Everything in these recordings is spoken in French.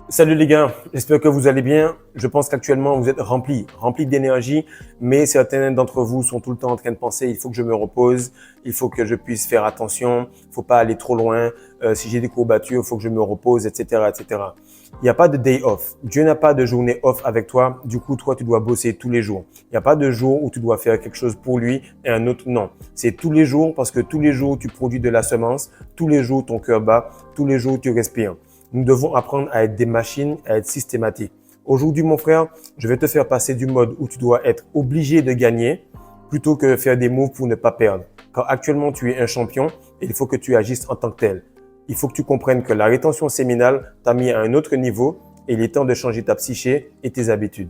Salut les gars, j'espère que vous allez bien. Je pense qu'actuellement vous êtes remplis d'énergie, mais certains d'entre vous sont tout le temps en train de penser il faut que je me repose, il faut que je puisse faire attention, il faut pas aller trop loin, si j'ai des courbatures, il faut que je me repose, etc., etc. Il n'y a pas de day off. Dieu n'a pas de journée off avec toi. Du coup, toi, tu dois bosser tous les jours. Il n'y a pas de jour où tu dois faire quelque chose pour lui et un autre non. C'est tous les jours parce que tous les jours tu produis de la semence, tous les jours ton cœur bat, tous les jours tu respires. Nous devons apprendre à être des machines, à être systématiques. Aujourd'hui, mon frère, je vais te faire passer du mode où tu dois être obligé de gagner plutôt que faire des moves pour ne pas perdre. Car actuellement, tu es un champion et il faut que tu agisses en tant que tel. Il faut que tu comprennes que la rétention séminale t'a mis à un autre niveau et il est temps de changer ta psyché et tes habitudes.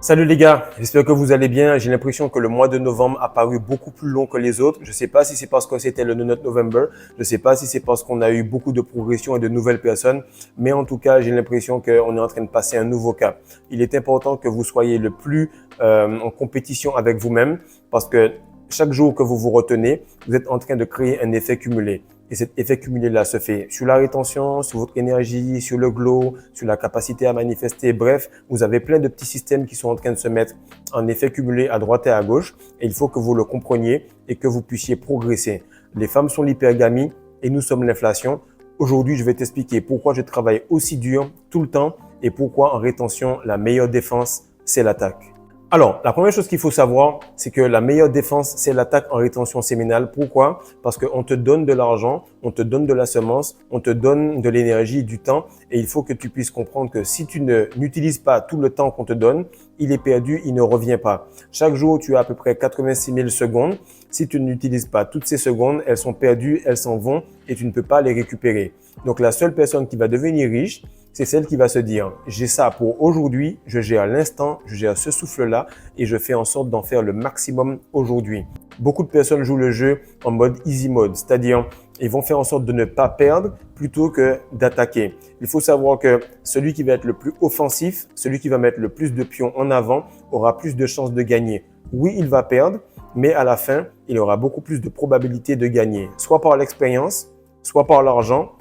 Salut les gars, j'espère que vous allez bien. J'ai l'impression que le mois de novembre a paru beaucoup plus long que les autres. Je ne sais pas si c'est parce que c'était le 9 November, je ne sais pas si c'est parce qu'on a eu beaucoup de progression et de nouvelles personnes, mais en tout cas, j'ai l'impression qu'on est en train de passer un nouveau cap. Il est important que vous soyez le plus en compétition avec vous-même parce que chaque jour que vous vous retenez, vous êtes en train de créer un effet cumulé. Et cet effet cumulé-là se fait sur la rétention, sur votre énergie, sur le glow, sur la capacité à manifester. Bref, vous avez plein de petits systèmes qui sont en train de se mettre en effet cumulé à droite et à gauche. Et il faut que vous le compreniez et que vous puissiez progresser. Les femmes sont l'hypergamie et nous sommes l'inflation. Aujourd'hui, je vais t'expliquer pourquoi je travaille aussi dur tout le temps et pourquoi en rétention, la meilleure défense, c'est l'attaque. Alors, la première chose qu'il faut savoir, c'est que la meilleure défense, c'est l'attaque en rétention séminale. Pourquoi? Parce qu'on te donne de l'argent, on te donne de la semence, on te donne de l'énergie, du temps. Et il faut que tu puisses comprendre que si tu n'utilises pas tout le temps qu'on te donne, il est perdu, il ne revient pas. Chaque jour, tu as à peu près 86 000 secondes. Si tu n'utilises pas toutes ces secondes, elles sont perdues, elles s'en vont et tu ne peux pas les récupérer. Donc, la seule personne qui va devenir riche, c'est celle qui va se dire « j'ai ça pour aujourd'hui, je gère l'instant, je gère ce souffle-là et je fais en sorte d'en faire le maximum aujourd'hui ». Beaucoup de personnes jouent le jeu en mode easy mode, c'est-à-dire ils vont faire en sorte de ne pas perdre plutôt que d'attaquer. Il faut savoir que celui qui va être le plus offensif, celui qui va mettre le plus de pions en avant aura plus de chances de gagner. Oui, il va perdre, mais à la fin, il aura beaucoup plus de probabilité de gagner, soit par l'expérience, soit par l'argent.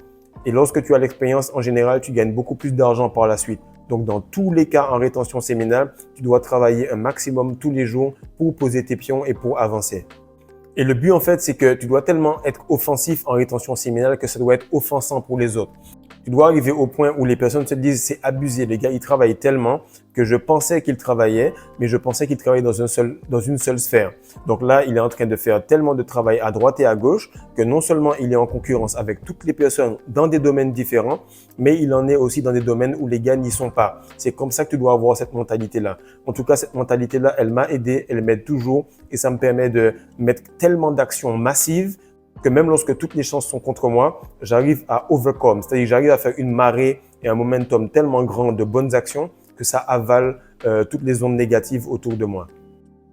Et lorsque tu as l'expérience, en général, tu gagnes beaucoup plus d'argent par la suite. Donc, dans tous les cas en rétention séminale, tu dois travailler un maximum tous les jours pour poser tes pions et pour avancer. Et le but, en fait, c'est que tu dois tellement être offensif en rétention séminale que ça doit être offensant pour les autres. Tu dois arriver au point où les personnes se disent c'est abusé, les gars, ils travaillent tellement que je pensais qu'ils travaillaient, mais je pensais qu'ils travaillaient dans une seule sphère. Donc là, il est en train de faire tellement de travail à droite et à gauche que non seulement il est en concurrence avec toutes les personnes dans des domaines différents, mais il en est aussi dans des domaines où les gars n'y sont pas. C'est comme ça que tu dois avoir cette mentalité-là. En tout cas, cette mentalité-là, elle m'a aidé, elle m'aide toujours et ça me permet de mettre tellement d'actions massives que même lorsque toutes les chances sont contre moi, j'arrive à overcome, c'est-à-dire j'arrive à faire une marée et un momentum tellement grand de bonnes actions que ça avale toutes les ondes négatives autour de moi.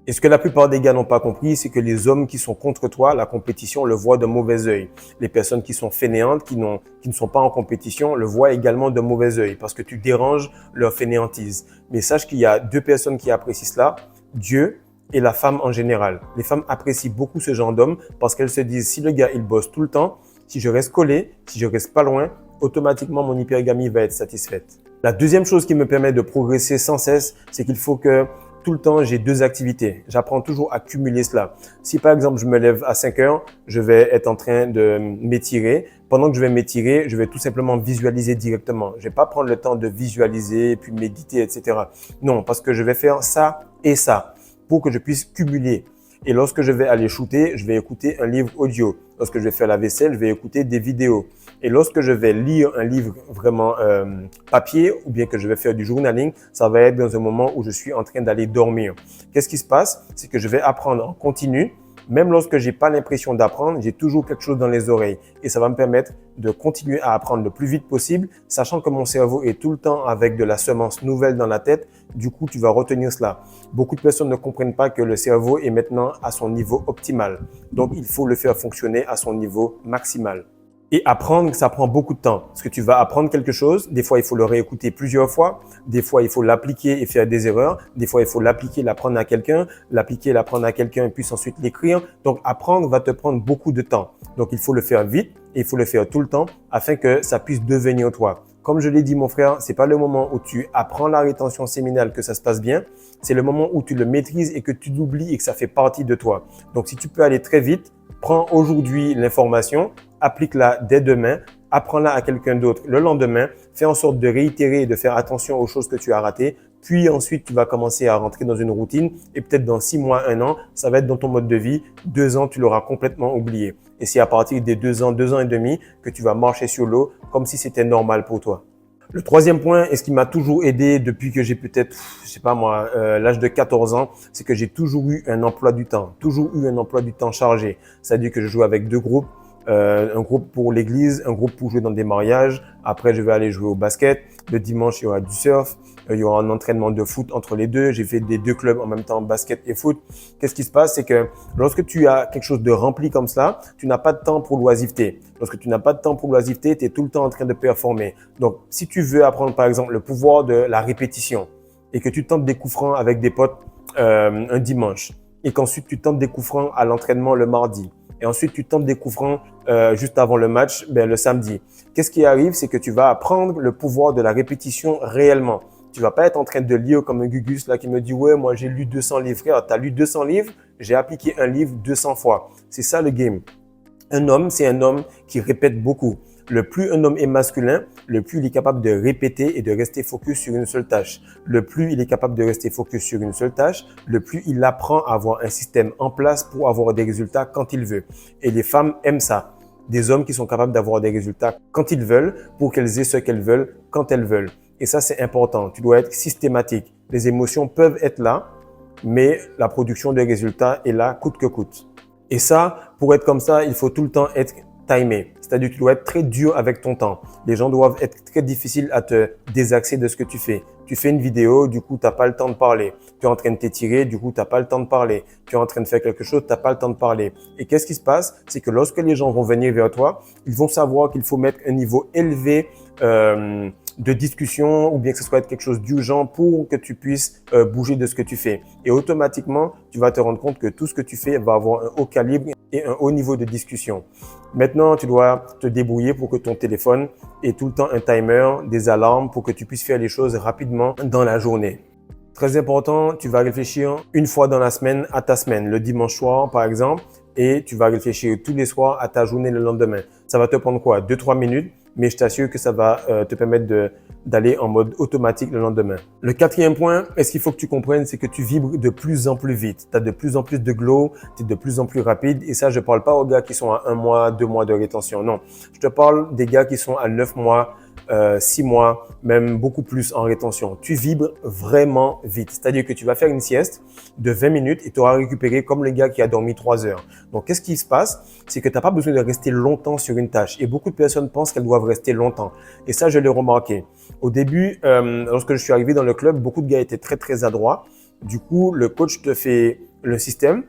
Et ce que la plupart des gars n'ont pas compris, c'est que les hommes qui sont contre toi, la compétition, le voient d'un mauvais œil. Les personnes qui sont fainéantes, qui ne sont pas en compétition, le voient également d'un mauvais œil parce que tu déranges leur fainéantise. Mais sache qu'il y a deux personnes qui apprécient cela, Dieu et la femme en général. Les femmes apprécient beaucoup ce genre d'homme parce qu'elles se disent si le gars il bosse tout le temps, si je reste collé, si je reste pas loin, automatiquement mon hypergamie va être satisfaite. La deuxième chose qui me permet de progresser sans cesse, c'est qu'il faut que tout le temps j'ai deux activités. J'apprends toujours à cumuler cela. Si par exemple je me lève à 5 heures, je vais être en train de m'étirer. Pendant que je vais m'étirer, je vais tout simplement visualiser directement. Je vais pas prendre le temps de visualiser, puis méditer, etc. Non, parce que je vais faire ça et ça pour que je puisse cumuler. Et lorsque je vais aller shooter, je vais écouter un livre audio. Lorsque je vais faire la vaisselle, je vais écouter des vidéos. Et lorsque je vais lire un livre vraiment papier ou bien que je vais faire du journaling, ça va être dans un moment où je suis en train d'aller dormir. Qu'est-ce qui se passe? C'est que je vais apprendre en continu. Même lorsque j'ai pas l'impression d'apprendre, j'ai toujours quelque chose dans les oreilles et ça va me permettre de continuer à apprendre le plus vite possible, sachant que mon cerveau est tout le temps avec de la semence nouvelle dans la tête. Du coup, tu vas retenir cela. Beaucoup de personnes ne comprennent pas que le cerveau est maintenant à son niveau optimal. Donc, il faut le faire fonctionner à son niveau maximal. Et apprendre, ça prend beaucoup de temps. Parce que tu vas apprendre quelque chose. Des fois, il faut le réécouter plusieurs fois. Des fois, il faut l'appliquer et faire des erreurs. Des fois, il faut l'appliquer, l'apprendre à quelqu'un. L'appliquer, l'apprendre à quelqu'un, puis ensuite l'écrire. Donc, apprendre va te prendre beaucoup de temps. Donc, il faut le faire vite et il faut le faire tout le temps afin que ça puisse devenir toi. Comme je l'ai dit, mon frère, c'est pas le moment où tu apprends la rétention séminale que ça se passe bien. C'est le moment où tu le maîtrises et que tu l'oublies et que ça fait partie de toi. Donc, si tu peux aller très vite, prends aujourd'hui l'information, applique-la dès demain, apprends-la à quelqu'un d'autre le lendemain, fais en sorte de réitérer et de faire attention aux choses que tu as ratées. Puis ensuite, tu vas commencer à rentrer dans une routine et peut-être dans 6 mois, 1 an, ça va être dans ton mode de vie. 2 ans, tu l'auras complètement oublié. Et c'est à partir des 2 ans et demi que tu vas marcher sur l'eau comme si c'était normal pour toi. Le troisième point, et ce qui m'a toujours aidé depuis que j'ai peut-être, je sais pas moi, l'âge de 14 ans, c'est que j'ai toujours eu un emploi du temps, toujours eu un emploi du temps chargé. C'est-à-dire que je joue avec 2 groupes, un groupe pour l'église, un groupe pour jouer dans des mariages. Après, je vais aller jouer au basket. Le dimanche, il y aura du surf. Il y aura un entraînement de foot entre les deux. J'ai fait des 2 clubs en même temps, basket et foot. Qu'est-ce qui se passe? C'est que lorsque tu as quelque chose de rempli comme cela, tu n'as pas de temps pour l'oisiveté. Lorsque tu n'as pas de temps pour l'oisiveté, tu es tout le temps en train de performer. Donc, si tu veux apprendre, par exemple, le pouvoir de la répétition et que tu tentes des coups francs avec des potes un dimanche et qu'ensuite tu tentes des coups francs à l'entraînement le mardi et ensuite tu tentes des coups francs juste avant le match le samedi. Qu'est-ce qui arrive? C'est que tu vas apprendre le pouvoir de la répétition réellement. Tu vas pas être en train de lire comme un Gugus là qui me dit « Ouais, moi j'ai lu 200 livres. » Frère, tu as lu 200 livres, j'ai appliqué un livre 200 fois. C'est ça le game. Un homme, c'est un homme qui répète beaucoup. Le plus un homme est masculin, le plus il est capable de répéter et de rester focus sur une seule tâche. Le plus il est capable de rester focus sur une seule tâche, le plus il apprend à avoir un système en place pour avoir des résultats quand il veut. Et les femmes aiment ça. Des hommes qui sont capables d'avoir des résultats quand ils veulent, pour qu'elles aient ce qu'elles veulent quand elles veulent. Et ça, c'est important. Tu dois être systématique. Les émotions peuvent être là, mais la production de résultats est là coûte que coûte. Et ça, pour être comme ça, il faut tout le temps être timé. C'est-à-dire que tu dois être très dur avec ton temps. Les gens doivent être très difficiles à te désaxer de ce que tu fais. Tu fais une vidéo, du coup, tu n'as pas le temps de parler. Tu es en train de t'étirer, du coup, tu n'as pas le temps de parler. Tu es en train de faire quelque chose, tu n'as pas le temps de parler. Et qu'est-ce qui se passe? C'est que lorsque les gens vont venir vers toi, ils vont savoir qu'il faut mettre un niveau élevé de discussion ou bien que ce soit quelque chose d'urgent pour que tu puisses bouger de ce que tu fais. Et automatiquement, tu vas te rendre compte que tout ce que tu fais va avoir un haut calibre et un haut niveau de discussion. Maintenant, tu dois te débrouiller pour que ton téléphone ait tout le temps un timer, des alarmes pour que tu puisses faire les choses rapidement dans la journée. Très important, tu vas réfléchir une fois dans la semaine à ta semaine, le dimanche soir par exemple, et tu vas réfléchir tous les soirs à ta journée le lendemain. Ça va te prendre quoi? 2-3 minutes, mais je t'assure que ça va te permettre d'aller en mode automatique le lendemain. Le quatrième point, ce qu'il faut que tu comprennes, c'est que tu vibres de plus en plus vite. Tu as de plus en plus de glow, tu es de plus en plus rapide. Et ça, je ne parle pas aux gars qui sont à 1 mois, 2 mois de rétention. Non, je te parle des gars qui sont à 9 mois, 6 mois, même beaucoup plus en rétention. Tu vibres vraiment vite. C'est-à-dire que tu vas faire une sieste de 20 minutes et tu auras récupéré comme le gars qui a dormi 3 heures. Donc, qu'est-ce qui se passe? C'est que tu n'as pas besoin de rester longtemps sur une tâche. Et beaucoup de personnes pensent qu'elles doivent rester longtemps. Et ça, je l'ai remarqué. Au début, lorsque je suis arrivé dans le club, beaucoup de gars étaient très, très adroits. Du coup, le coach te fait le système.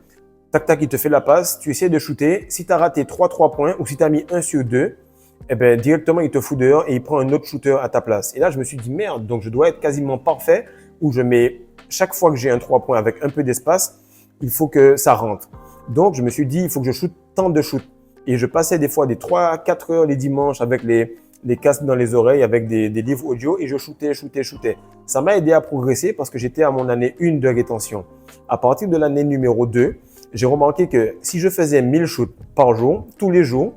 Tac, tac, il te fait la passe. Tu essaies de shooter. Si tu as raté 3 points ou si tu as mis 1 sur 2, eh ben, directement, il te fout dehors et il prend un autre shooter à ta place. Et là, je me suis dit, merde, donc je dois être quasiment parfait où je mets, chaque fois que j'ai un 3 points avec un peu d'espace, il faut que ça rentre. Donc, je me suis dit, il faut que je shoote tant de shoots. Et je passais des fois des 3-4 heures les dimanches avec les casques dans les oreilles, avec des livres audio et je shootais. Ça m'a aidé à progresser parce que j'étais à mon année 1 de rétention. À partir de l'année numéro 2, j'ai remarqué que si je faisais 1000 shoots par jour, tous les jours,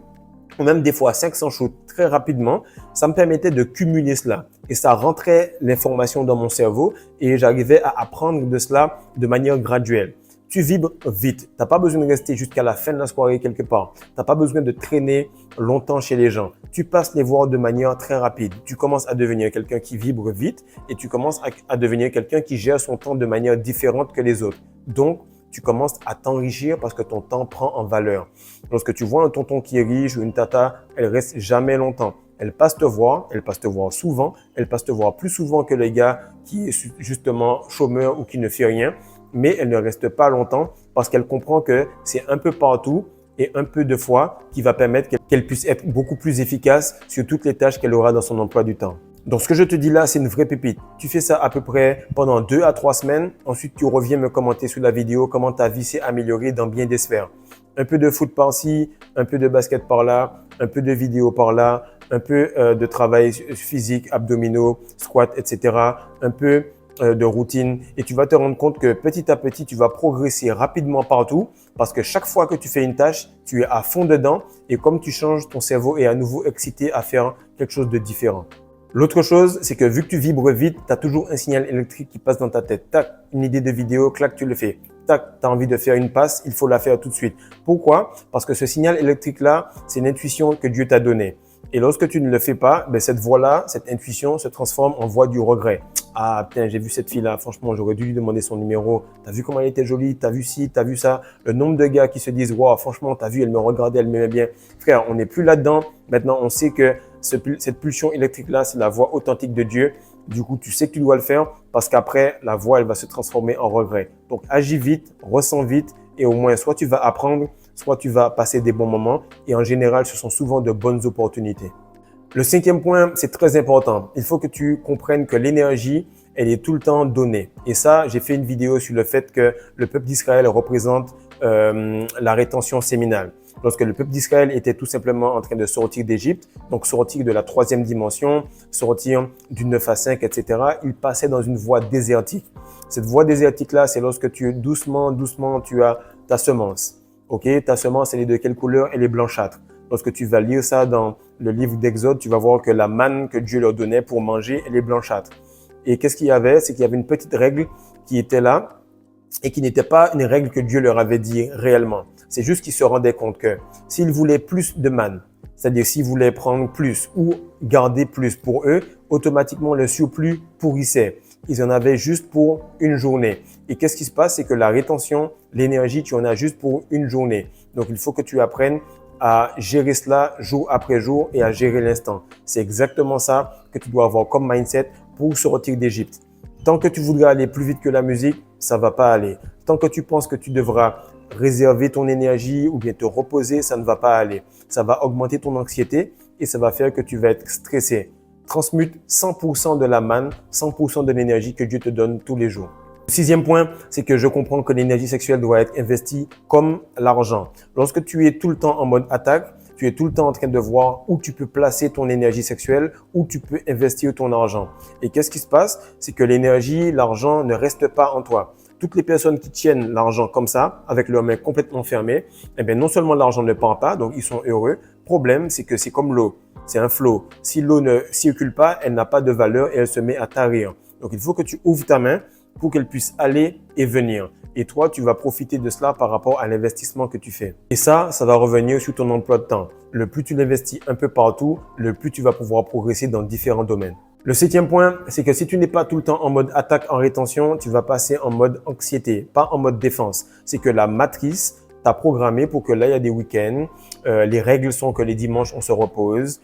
ou même des fois 500 shoots très rapidement, ça me permettait de cumuler cela. Et ça rentrait l'information dans mon cerveau et j'arrivais à apprendre de cela de manière graduelle. Tu vibres vite. Tu n'as pas besoin de rester jusqu'à la fin de la soirée quelque part. Tu n'as pas besoin de traîner longtemps chez les gens. Tu passes les voir de manière très rapide. Tu commences à devenir quelqu'un qui vibre vite et tu commences à devenir quelqu'un qui gère son temps de manière différente que les autres. Donc, tu commences à t'enrichir parce que ton temps prend en valeur. Lorsque tu vois un tonton qui est riche ou une tata, elle reste jamais longtemps. Elle passe te voir souvent, elle passe te voir plus souvent que le gars qui est justement chômeur ou qui ne fait rien, mais elle ne reste pas longtemps parce qu'elle comprend que c'est un peu partout et un peu de foi qui va permettre qu'elle puisse être beaucoup plus efficace sur toutes les tâches qu'elle aura dans son emploi du temps. Donc, ce que je te dis là, c'est une vraie pépite. Tu fais ça à peu près pendant 2 à 3 semaines. Ensuite, tu reviens me commenter sous la vidéo comment ta vie s'est améliorée dans bien des sphères. Un peu de foot par-ci, un peu de basket par-là, un peu de vidéo par-là, un peu de travail physique, abdominaux, squat, etc. Un peu de routine et tu vas te rendre compte que petit à petit, tu vas progresser rapidement partout parce que chaque fois que tu fais une tâche, tu es à fond dedans et comme tu changes, ton cerveau est à nouveau excité à faire quelque chose de différent. L'autre chose, c'est que vu que tu vibres vite, tu as toujours un signal électrique qui passe dans ta tête. Tac, une idée de vidéo, clac, tu le fais. Tac, tu as envie de faire une passe, il faut la faire tout de suite. Pourquoi? Parce que ce signal électrique-là, c'est une intuition que Dieu t'a donnée. Et lorsque tu ne le fais pas, ben cette voix-là, cette intuition se transforme en voix du regret. Ah putain, j'ai vu cette fille-là, franchement, j'aurais dû lui demander son numéro. T'as vu comment elle était jolie, t'as vu ci, t'as vu ça. Le nombre de gars qui se disent, wow, franchement, t'as vu, elle me regardait, elle m'aimait bien. Frère, on n'est plus là-dedans. Maintenant, on sait que cette pulsion électrique-là, c'est la voix authentique de Dieu. Du coup, tu sais que tu dois le faire parce qu'après, la voix, elle va se transformer en regret. Donc, agis vite, ressens vite et au moins, soit tu vas apprendre, soit tu vas passer des bons moments et en général, ce sont souvent de bonnes opportunités. Le 5e point, c'est très important. Il faut que tu comprennes que l'énergie, elle est tout le temps donnée. Et ça, j'ai fait une vidéo sur le fait que le peuple d'Israël représente la rétention séminale. Lorsque le peuple d'Israël était tout simplement en train de sortir d'Égypte, donc sortir de la 3e dimension, sortir du 9 à 5, etc., il passait dans une voie désertique. Cette voie désertique-là, c'est lorsque doucement, tu as ta semence. Ok, ta semence, elle est de quelle couleur? Elle est blanchâtre. Lorsque tu vas lire ça dans le livre d'Exode, tu vas voir que la manne que Dieu leur donnait pour manger, elle est blanchâtre. Et qu'est-ce qu'il y avait? C'est qu'il y avait une petite règle qui était là et qui n'était pas une règle que Dieu leur avait dit réellement. C'est juste qu'ils se rendaient compte que s'ils voulaient plus de manne, c'est-à-dire s'ils voulaient prendre plus ou garder plus pour eux, automatiquement le surplus pourrissait. Ils en avaient juste pour une journée. Et qu'est-ce qui se passe? C'est que la rétention, l'énergie, tu en as juste pour une journée. Donc, il faut que tu apprennes à gérer cela jour après jour et à gérer l'instant. C'est exactement ça que tu dois avoir comme mindset pour sortir d'Égypte. Tant que tu voudras aller plus vite que la musique, ça va pas aller. Tant que tu penses que tu devras réserver ton énergie ou bien te reposer, ça ne va pas aller. Ça va augmenter ton anxiété et ça va faire que tu vas être stressé. Transmute 100% de la manne, 100% de l'énergie que Dieu te donne tous les jours. Le 6e point, c'est que je comprends que l'énergie sexuelle doit être investie comme l'argent. Lorsque tu es tout le temps en mode attaque, tu es tout le temps en train de voir où tu peux placer ton énergie sexuelle, où tu peux investir ton argent. Et qu'est-ce qui se passe? C'est que l'énergie, l'argent ne reste pas en toi. Toutes les personnes qui tiennent l'argent comme ça, avec leurs mains complètement fermées, eh bien, non seulement l'argent ne part pas, donc ils sont heureux. Problème, c'est que c'est comme l'eau. C'est un flot. Si l'eau ne circule pas, elle n'a pas de valeur et elle se met à tarir. Donc, il faut que tu ouvres ta main pour qu'elle puisse aller et venir. Et toi, tu vas profiter de cela par rapport à l'investissement que tu fais. Et ça va revenir sur ton emploi de temps. Le plus tu l'investis un peu partout, le plus tu vas pouvoir progresser dans différents domaines. Le 7e point, c'est que si tu n'es pas tout le temps en mode attaque en rétention, tu vas passer en mode anxiété, pas en mode défense. C'est que la matrice t'a programmé pour que là, il y a des week-ends. Les règles sont que les dimanches, on se repose.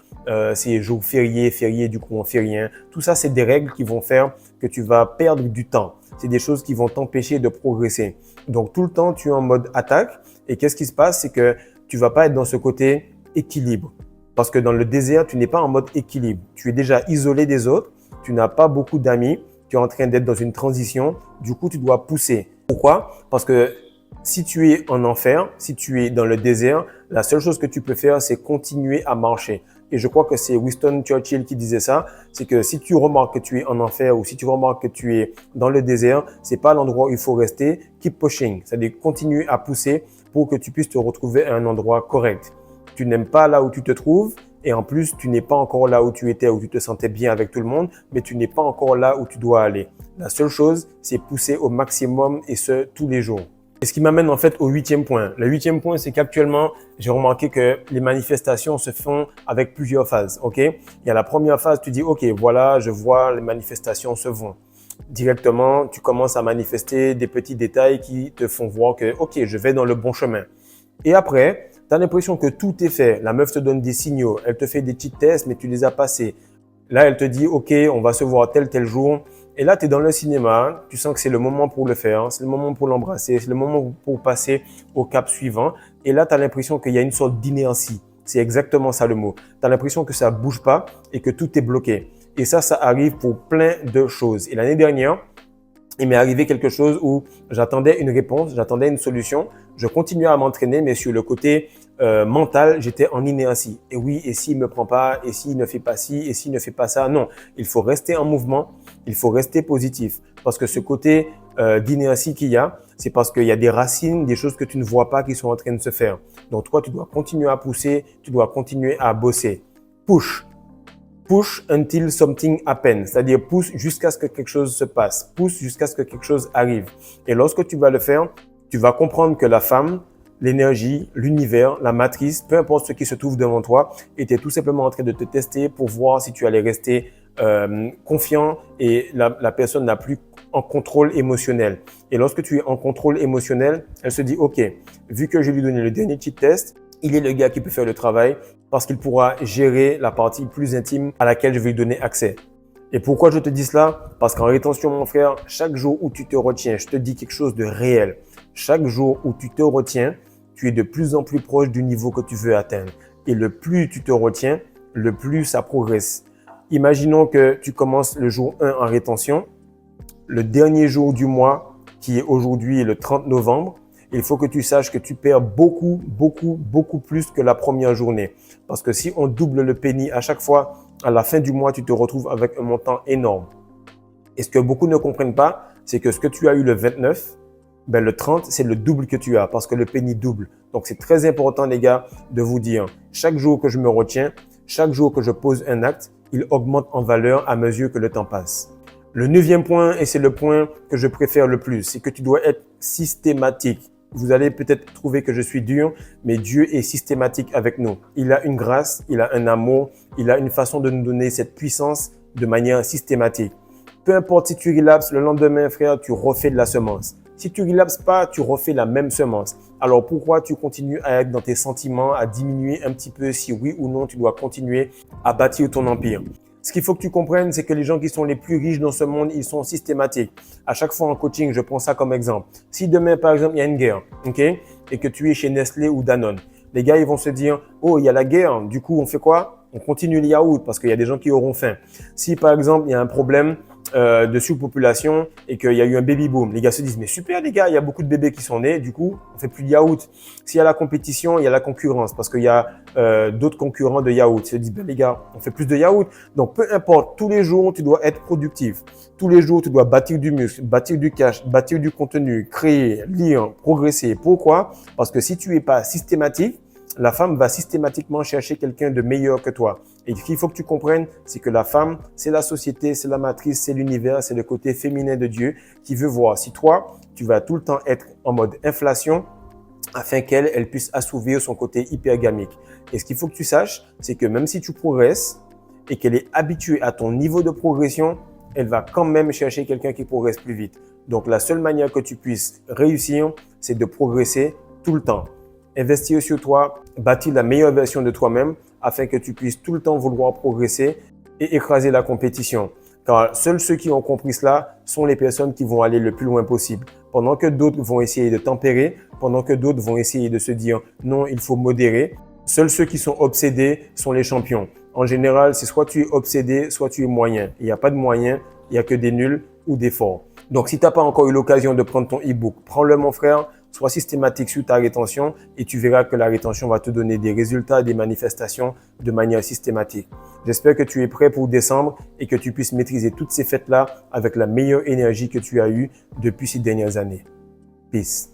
C'est jour férié, du coup, on fait rien. Tout ça, c'est des règles qui vont faire que tu vas perdre du temps. C'est des choses qui vont t'empêcher de progresser. Donc, tout le temps, tu es en mode attaque. Et qu'est-ce qui se passe? C'est que tu vas pas être dans ce côté équilibre. Parce que dans le désert, tu n'es pas en mode équilibre. Tu es déjà isolé des autres. Tu n'as pas beaucoup d'amis. Tu es en train d'être dans une transition. Du coup, tu dois pousser. Pourquoi? Parce que si tu es en enfer, si tu es dans le désert, la seule chose que tu peux faire, c'est continuer à marcher. Et je crois que c'est Winston Churchill qui disait ça, c'est que si tu remarques que tu es en enfer ou si tu remarques que tu es dans le désert, c'est pas l'endroit où il faut rester. Keep pushing, c'est-à-dire continue à pousser pour que tu puisses te retrouver à un endroit correct. Tu n'aimes pas là où tu te trouves et en plus, tu n'es pas encore là où tu étais, où tu te sentais bien avec tout le monde, mais tu n'es pas encore là où tu dois aller. La seule chose, c'est pousser au maximum et ce, tous les jours. Et ce qui m'amène en fait au 8e point. Le 8e point, c'est qu'actuellement, j'ai remarqué que les manifestations se font avec plusieurs phases. Ok, il y a la première phase, tu dis, ok, voilà, je vois les manifestations se font. Directement, tu commences à manifester des petits détails qui te font voir que, ok, je vais dans le bon chemin. Et après, tu as l'impression que tout est fait. La meuf te donne des signaux, elle te fait des petits tests, mais tu les as passés. Là, elle te dit, ok, on va se voir tel jour. Et là, tu es dans le cinéma, tu sens que c'est le moment pour le faire, c'est le moment pour l'embrasser, c'est le moment pour passer au cap suivant. Et là, tu as l'impression qu'il y a une sorte d'inertie. C'est exactement ça le mot. Tu as l'impression que ça bouge pas et que tout est bloqué. Et ça arrive pour plein de choses. Et l'année dernière, il m'est arrivé quelque chose où j'attendais une réponse, j'attendais une solution. Je continuais à m'entraîner, mais sur le côté mental, j'étais en inertie. Et oui, et s'il me prend pas, et s'il ne fait pas ci, et s'il ne fait pas ça, non. Il faut rester en mouvement, il faut rester positif. Parce que ce côté d'inertie qu'il y a, c'est parce qu'il y a des racines, des choses que tu ne vois pas qui sont en train de se faire. Donc toi, tu dois continuer à pousser, tu dois continuer à bosser. Push. Push until something happens, c'est-à-dire pousse jusqu'à ce que quelque chose se passe, pousse jusqu'à ce que quelque chose arrive. Et lorsque tu vas le faire, tu vas comprendre que la femme, l'énergie, l'univers, la matrice, peu importe ce qui se trouve devant toi, était tout simplement en train de te tester pour voir si tu allais rester confiant et la personne n'a plus en contrôle émotionnel. Et lorsque tu es en contrôle émotionnel, elle se dit, OK, vu que je lui ai donné le dernier petit test, il est le gars qui peut faire le travail parce qu'il pourra gérer la partie plus intime à laquelle je vais lui donner accès. Et pourquoi je te dis cela? Parce qu'en rétention, mon frère, chaque jour où tu te retiens, je te dis quelque chose de réel. Chaque jour où tu te retiens, tu es de plus en plus proche du niveau que tu veux atteindre. Et le plus tu te retiens, le plus ça progresse. Imaginons que tu commences le jour 1 en rétention. Le dernier jour du mois, qui est aujourd'hui le 30 novembre, il faut que tu saches que tu perds beaucoup plus que la première journée. Parce que si on double le penny à chaque fois, à la fin du mois, tu te retrouves avec un montant énorme. Et ce que beaucoup ne comprennent pas, c'est que ce que tu as eu le 29, le 30, c'est le double que tu as parce que le penny double. Donc, c'est très important, les gars, de vous dire, chaque jour que je me retiens, chaque jour que je pose un acte, il augmente en valeur à mesure que le temps passe. Le 9e point, et c'est le point que je préfère le plus, c'est que tu dois être systématique. Vous allez peut-être trouver que je suis dur, mais Dieu est systématique avec nous. Il a une grâce, il a un amour, il a une façon de nous donner cette puissance de manière systématique. Peu importe si tu relapses, le lendemain, frère, tu refais de la semence. Si tu relapses pas, tu refais la même semence. Alors pourquoi tu continues à être dans tes sentiments, à diminuer un petit peu si oui ou non tu dois continuer à bâtir ton empire? Ce qu'il faut que tu comprennes, c'est que les gens qui sont les plus riches dans ce monde, ils sont systématiques. À chaque fois en coaching, je prends ça comme exemple. Si demain, par exemple, il y a une guerre, ok, et que tu es chez Nestlé ou Danone, les gars, ils vont se dire, oh, il y a la guerre, du coup, on fait quoi? On continue le yaourt parce qu'il y a des gens qui auront faim. Si, par exemple, il y a un problème de surpopulation et qu'il y a eu un baby boom, les gars se disent, mais super les gars, il y a beaucoup de bébés qui sont nés, du coup, on fait plus de yaourt. S'il y a la compétition, il y a la concurrence parce qu'il y a d'autres concurrents de yaourt. Ils se disent, les gars, on fait plus de yaourt. Donc, peu importe, tous les jours, tu dois être productif. Tous les jours, tu dois bâtir du muscle, bâtir du cash, bâtir du contenu, créer, lire, progresser. Pourquoi? Parce que si tu es pas systématique, la femme va systématiquement chercher quelqu'un de meilleur que toi. Et ce qu'il faut que tu comprennes, c'est que la femme, c'est la société, c'est la matrice, c'est l'univers, c'est le côté féminin de Dieu qui veut voir si toi, tu vas tout le temps être en mode inflation afin qu'elle puisse assouvir son côté hypergamique. Et ce qu'il faut que tu saches, c'est que même si tu progresses et qu'elle est habituée à ton niveau de progression, elle va quand même chercher quelqu'un qui progresse plus vite. Donc, la seule manière que tu puisses réussir, c'est de progresser tout le temps. Investir sur toi, bâtir la meilleure version de toi-même afin que tu puisses tout le temps vouloir progresser et écraser la compétition. Car seuls ceux qui ont compris cela sont les personnes qui vont aller le plus loin possible. Pendant que d'autres vont essayer de tempérer, pendant que d'autres vont essayer de se dire non, il faut modérer, seuls ceux qui sont obsédés sont les champions. En général, c'est soit tu es obsédé, soit tu es moyen. Il n'y a pas de moyen, il n'y a que des nuls ou des forts. Donc, si tu n'as pas encore eu l'occasion de prendre ton e-book, prends-le mon frère. Sois systématique sur ta rétention et tu verras que la rétention va te donner des résultats, des manifestations de manière systématique. J'espère que tu es prêt pour décembre et que tu puisses maîtriser toutes ces fêtes-là avec la meilleure énergie que tu as eue depuis ces dernières années. Peace.